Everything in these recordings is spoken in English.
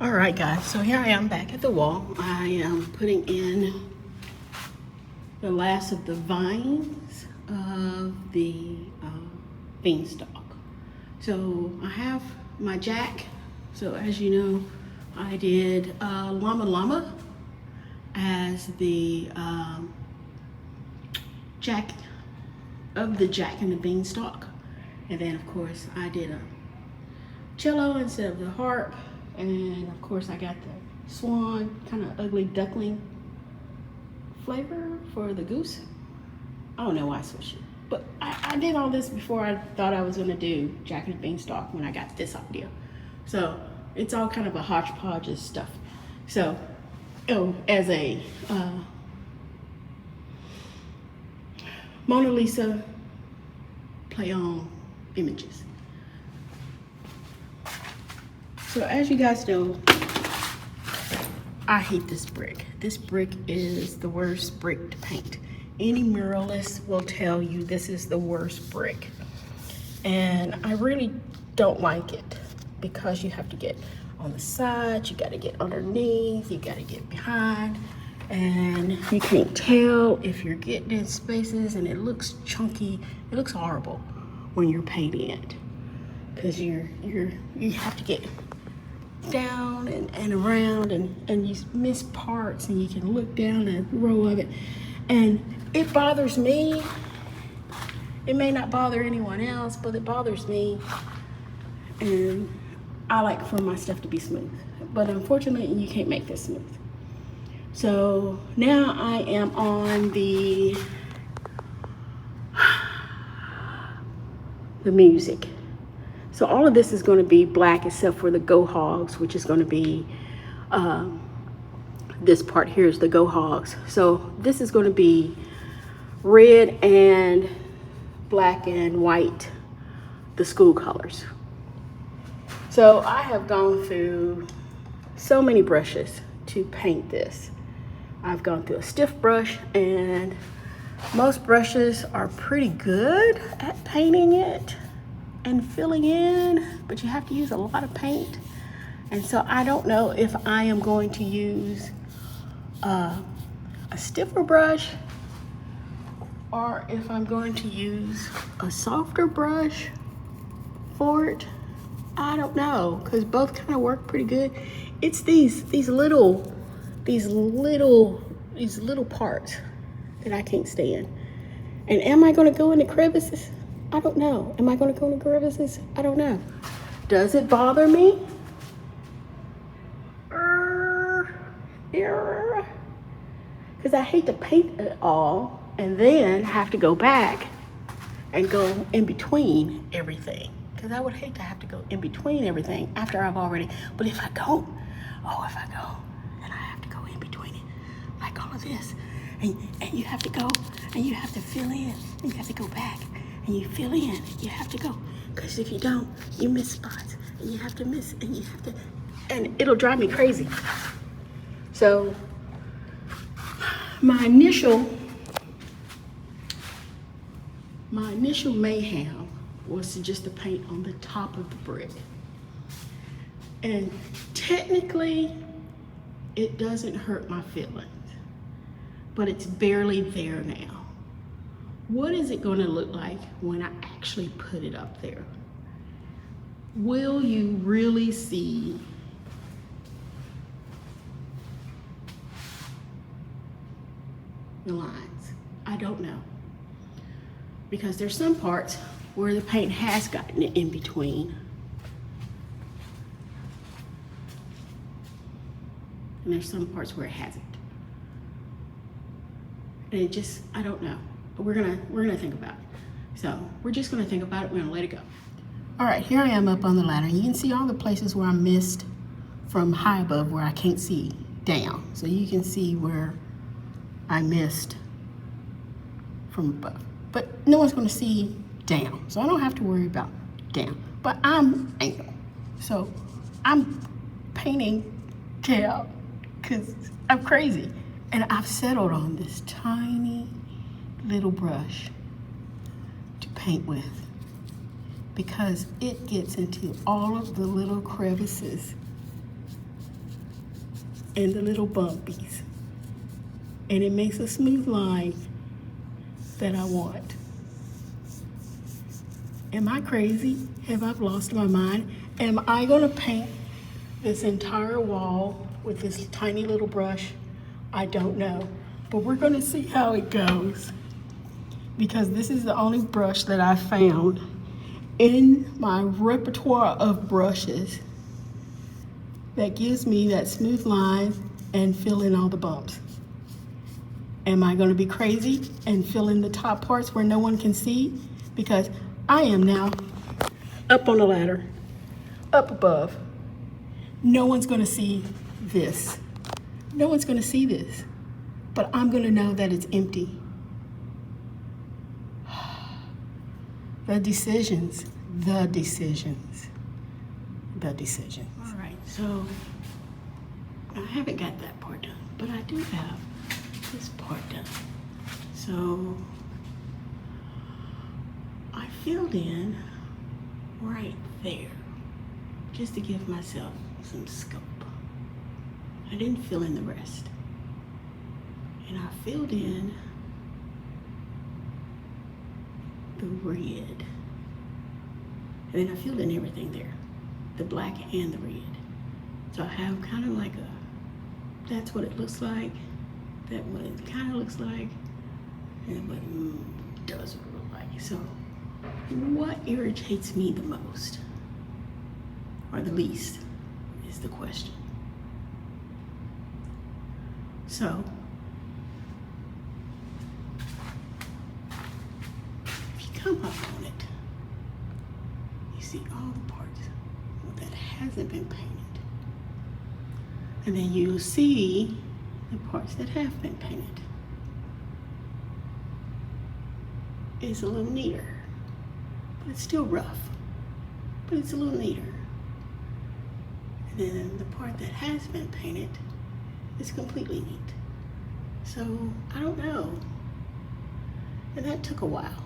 All right, guys, so here I am back at the wall. I am putting in the last of the vines of the beanstalk. So I have my jack. So as you know, I did llama llama as the jack of the jack and the beanstalk. And then of course I did a cello instead of the harp. And of course I got the swan, kind of ugly duckling flavor for the goose. I don't know why I switched it, but I did all this before I thought I was gonna do jack and beanstalk when I got this idea. So it's all kind of a hodgepodge of stuff. So, as a Mona Lisa play on images. So as you guys know, I hate this brick. This brick is the worst brick to paint. Any muralist will tell you this is the worst brick. And I really don't like it because you have to get on the sides, you gotta get underneath, you gotta get behind, and you can't tell if you're getting in spaces, and it looks chunky. It looks horrible when you're painting it because you have to get down and around, and you miss parts, and you can look down a row of it, and it bothers me. It may not bother anyone else, but it bothers me, and I like for my stuff to be smooth, but unfortunately you can't make this smooth. So now I am on the music. So all of this is going to be black except for the go hogs, which is going to be this part here is the go hogs. So this is going to be red and black and white, the school colors. So I have gone through so many brushes to paint this. I've gone through a stiff brush, and most brushes are pretty good at painting it and filling in, but you have to use a lot of paint. And so I don't know if I am going to use a stiffer brush or if I'm going to use a softer brush for it. I don't know, because both kind of work pretty good. It's these little parts that I can't stand. And am I going to go into crevices? I don't know. Am I going to go into crevices? I don't know. Does it bother me? Because I hate to paint it all and then have to go back and go in between everything. Because I would hate to have to go in between everything after I've already, but if I go, then I have to go in between it, like all of this. And you have to go, and you have to fill in, and you have to go back, and you fill in, you have to go. Because if you don't, you miss spots, and you have to miss, and you have to, and it'll drive me crazy. So my initial mayhem was just to paint on the top of the brick. And technically, it doesn't hurt my feelings, but it's barely there now. What is it gonna look like when I actually put it up there? Will you really see the lines? I don't know. Because there's some parts where the paint has gotten in between. And there's some parts where it hasn't. And it just, I don't know. But we're gonna think about it. So we're just gonna think about it, we're gonna let it go. All right, here I am up on the ladder. You can see all the places where I missed from high above where I can't see down. So you can see where I missed from above. But no one's gonna see down. So I don't have to worry about down. But I'm anal. So I'm painting tail because I'm crazy. And I've settled on this tiny little brush to paint with because it gets into all of the little crevices and the little bumpies. And it makes a smooth line that I want. Am I crazy? Have I lost my mind? Am I gonna paint this entire wall with this tiny little brush? I don't know, but we're gonna see how it goes, because this is the only brush that I found in my repertoire of brushes that gives me that smooth line and fill in all the bumps. Am I gonna be crazy and fill in the top parts where no one can see? Because I am now up on the ladder, up above. No one's gonna see this. No one's gonna see this, but I'm gonna know that it's empty. The decisions. All right, so I haven't got that part done, but I do have this part done. So I filled in right there just to give myself some scope. I didn't fill in the rest. And I filled in the red. And then I filled in everything there, the black and the red. So I have kind of like that's what it looks like, that what it kind of looks like, and what it doesn't look like. So what irritates me the most, or the least, is the question. So if you come up on it, you see all the parts that hasn't been painted. And then you'll see the parts that have been painted. It's a little neater, but it's still rough, but it's a little neater. And then the part that has been painted is completely neat. So I don't know. And that took a while.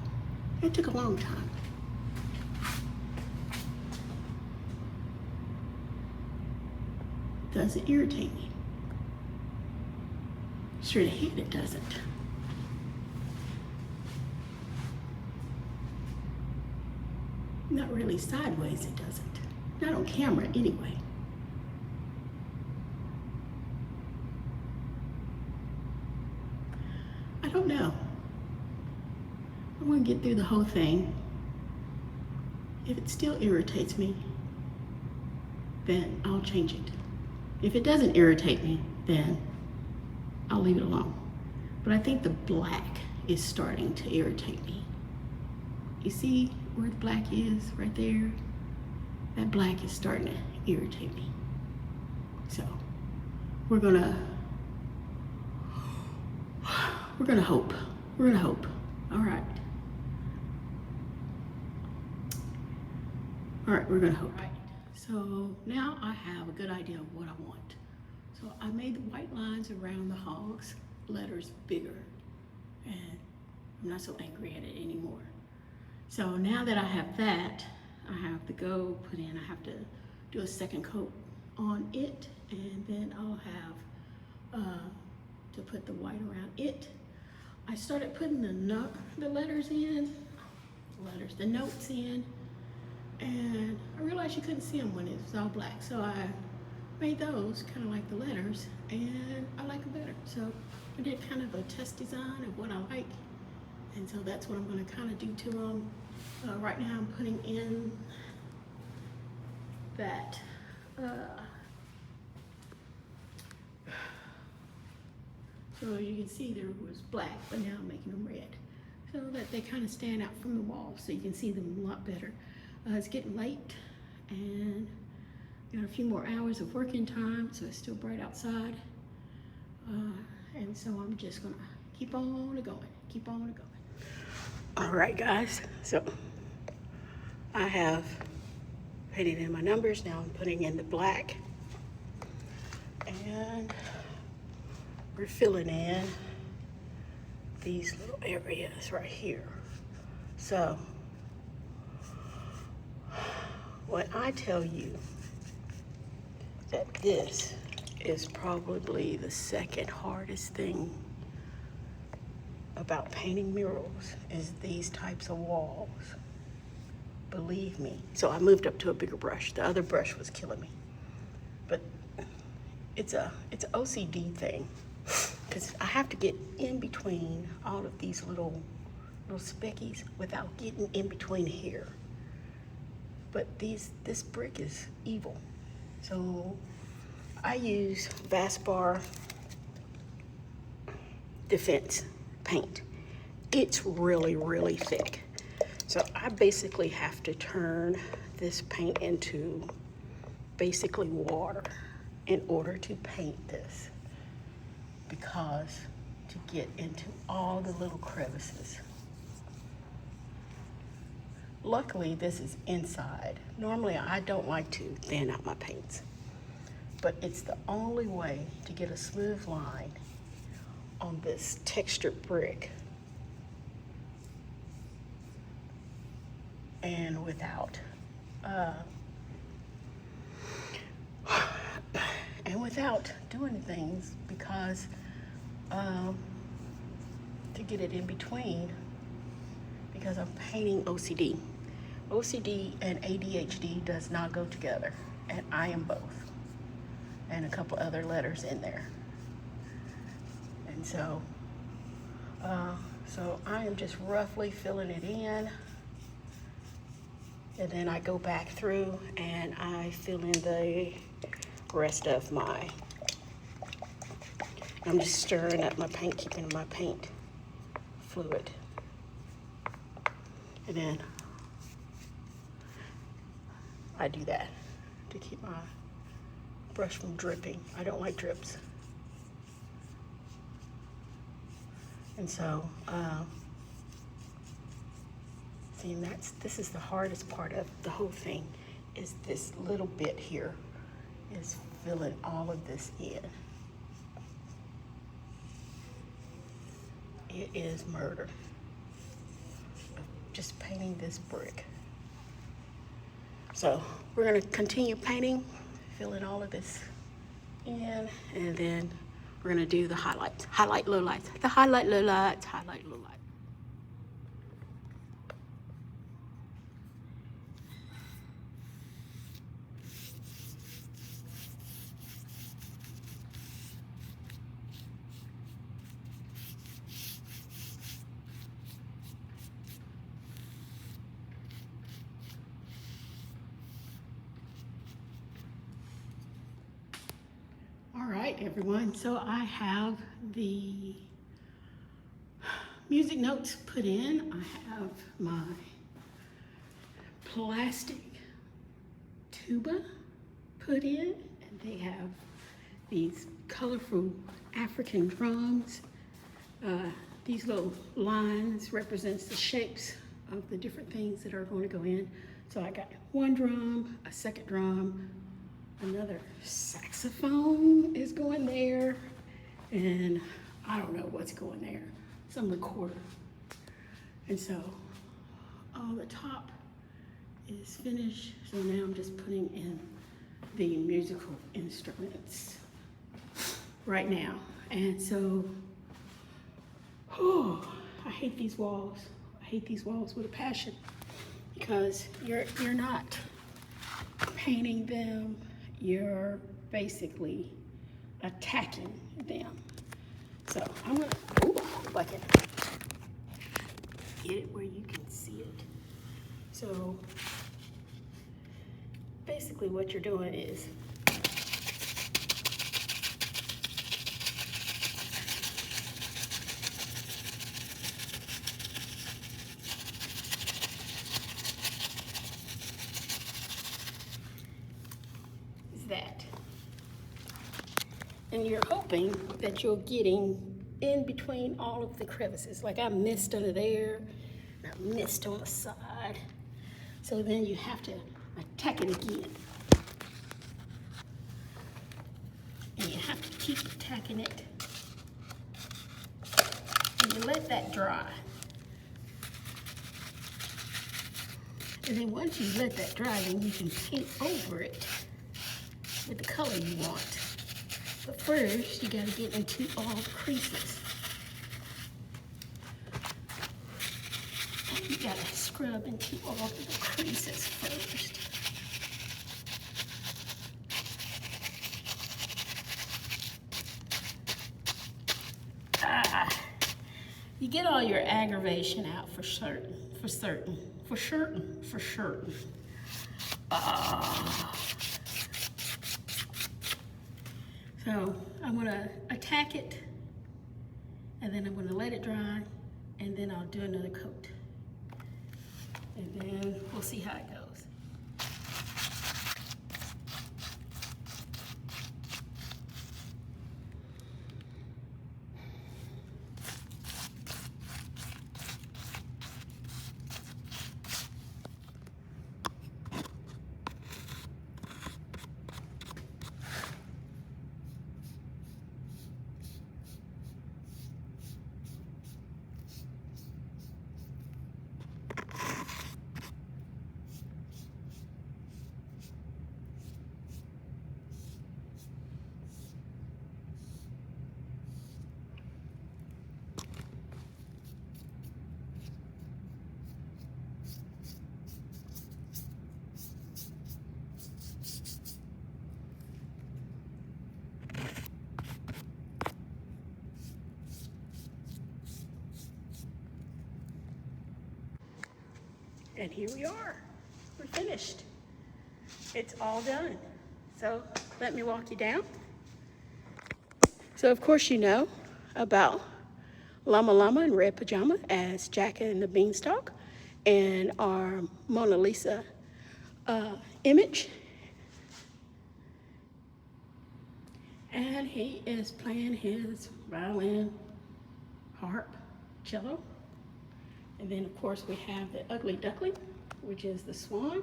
It took a long time. Does it irritate me? Straight ahead, it doesn't. Not really sideways, it doesn't. Not on camera, anyway. I don't know. I'm gonna get through the whole thing. If it still irritates me, then I'll change it. If it doesn't irritate me, then I'll leave it alone. But I think the black is starting to irritate me. You see where the black is right there? That black is starting to irritate me. So we're gonna hope. We're gonna hope. All right. All right, we're gonna hope. So now I have a good idea of what I want. So I made the white lines around the hogs letters bigger, and I'm not so angry at it anymore. So now that I have that, I have to go put in, I have to do a second coat on it, and then I'll have to put the white around it. I started putting the letters in, the notes in, and I realized you couldn't see them when it was all black. So I made those kind of like the letters, and I like them better. So I did kind of a test design of what I like, and so that's what I'm going to kind of do to them. Right now I'm putting in that so you can see there was black, but now I'm making them red so that they kind of stand out from the wall, so you can see them a lot better. It's getting late, and got a few more hours of working time, so it's still bright outside. And so I'm just gonna keep on going. All right, guys, so I have painted in my numbers. Now I'm putting in the black, and we're filling in these little areas right here. So when I tell you that this is probably the second hardest thing about painting murals is these types of walls. Believe me. So I moved up to a bigger brush. The other brush was killing me. But it's an OCD thing, because I have to get in between all of these little speckies without getting in between here. But this brick is evil. So I use Vaspar Defense paint. It's really, really thick. So I basically have to turn this paint into basically water in order to paint this, because to get into all the little crevices. Luckily, this is inside. Normally, I don't like to thin out my paints, but it's the only way to get a smooth line on this textured brick and without doing things, because to get it in between, because I'm painting OCD. OCD and ADHD does not go together, and I am both, and a couple other letters in there. And so I am just roughly filling it in, and then I go back through and I fill in the rest of my, I'm just stirring up my paint, keeping my paint fluid. And then I do that to keep my brush from dripping. I don't like drips. And so, see, and this is the hardest part of the whole thing, is this little bit here is filling all of this in. It is murder. Just painting this brick. So we're gonna continue painting, filling all of this in, and then we're gonna do the highlights. Highlight, lowlights. The highlight, lowlights, highlight, lowlights. All right, everyone, so I have the music notes put in. I have my plastic tuba put in, and they have these colorful African drums. These little lines represents the shapes of the different things that are going to go in. So I got one drum, a second drum, another saxophone is going there, and I don't know what's going there, some recorder. And so all the top is finished, so now I'm just putting in the musical instruments right now. And so, I hate these walls. I hate these walls with a passion, because you're not painting them, you're basically attacking them. So I'm gonna, if I can get it where you can see it. So basically what you're doing is that. And you're hoping that you're getting in between all of the crevices. Like I missed under there, and I missed on the side. So then you have to attack it again. And you have to keep attacking it. And you let that dry. And then once you let that dry, then you can paint over it with the color you want. But first, you gotta get into all the creases. And you gotta scrub into all of the creases first. You get all your aggravation out for certain. So I'm gonna attack it, and then I'm gonna let it dry, and then I'll do another coat. And then we'll see how it goes. And here we are, we're finished. It's all done. So let me walk you down. So of course you know about Llama Llama in red pajama as Jack and the Beanstalk, and our Mona Lisa image. And he is playing his violin, harp, cello. And then of course we have the ugly duckling, which is the swan.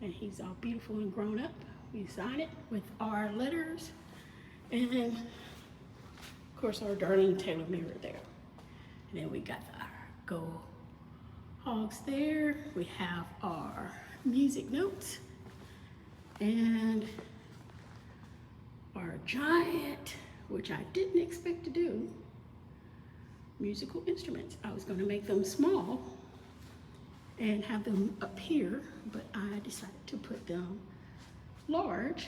And he's all beautiful and grown up. We sign it with our letters. And then of course our darling Taylor mirror there. And then we got our Go Hogs there. We have our music notes and our giant, which I didn't expect to do, musical instruments. I was going to make them small and have them up here, but I decided to put them large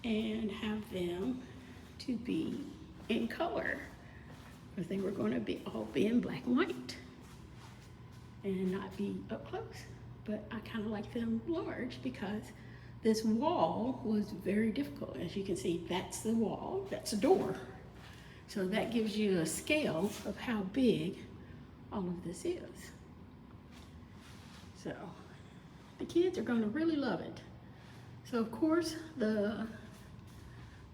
and have them to be in color, because they were going to be all be in black and white and not be up close. But I kind of like them large because this wall was very difficult. As you can see, that's the wall, that's the door. So that gives you a scale of how big all of this is. So the kids are going to really love it. So of course the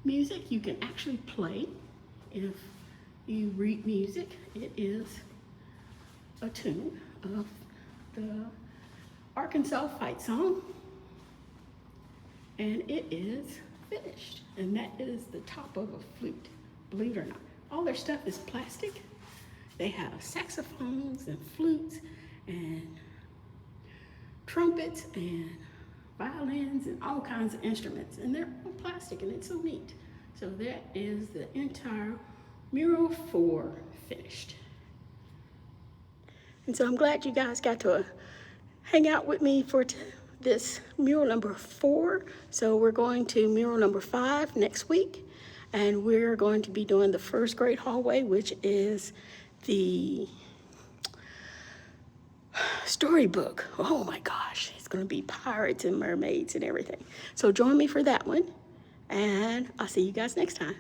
music you can actually play. If you read music, it is a tune of the Arkansas fight song, and it is finished. And that is the top of a flute, believe it or not. All their stuff is plastic. They have saxophones and flutes and trumpets and violins and all kinds of instruments, and they're all plastic, and it's so neat. So that is the entire Mural 4 finished. And so I'm glad you guys got to hang out with me for this mural number 4. So we're going to mural number 5 next week, and we're going to be doing the first grade hallway, which is the storybook. Oh my gosh, it's gonna be pirates and mermaids and everything. So join me for that one, and I'll see you guys next time.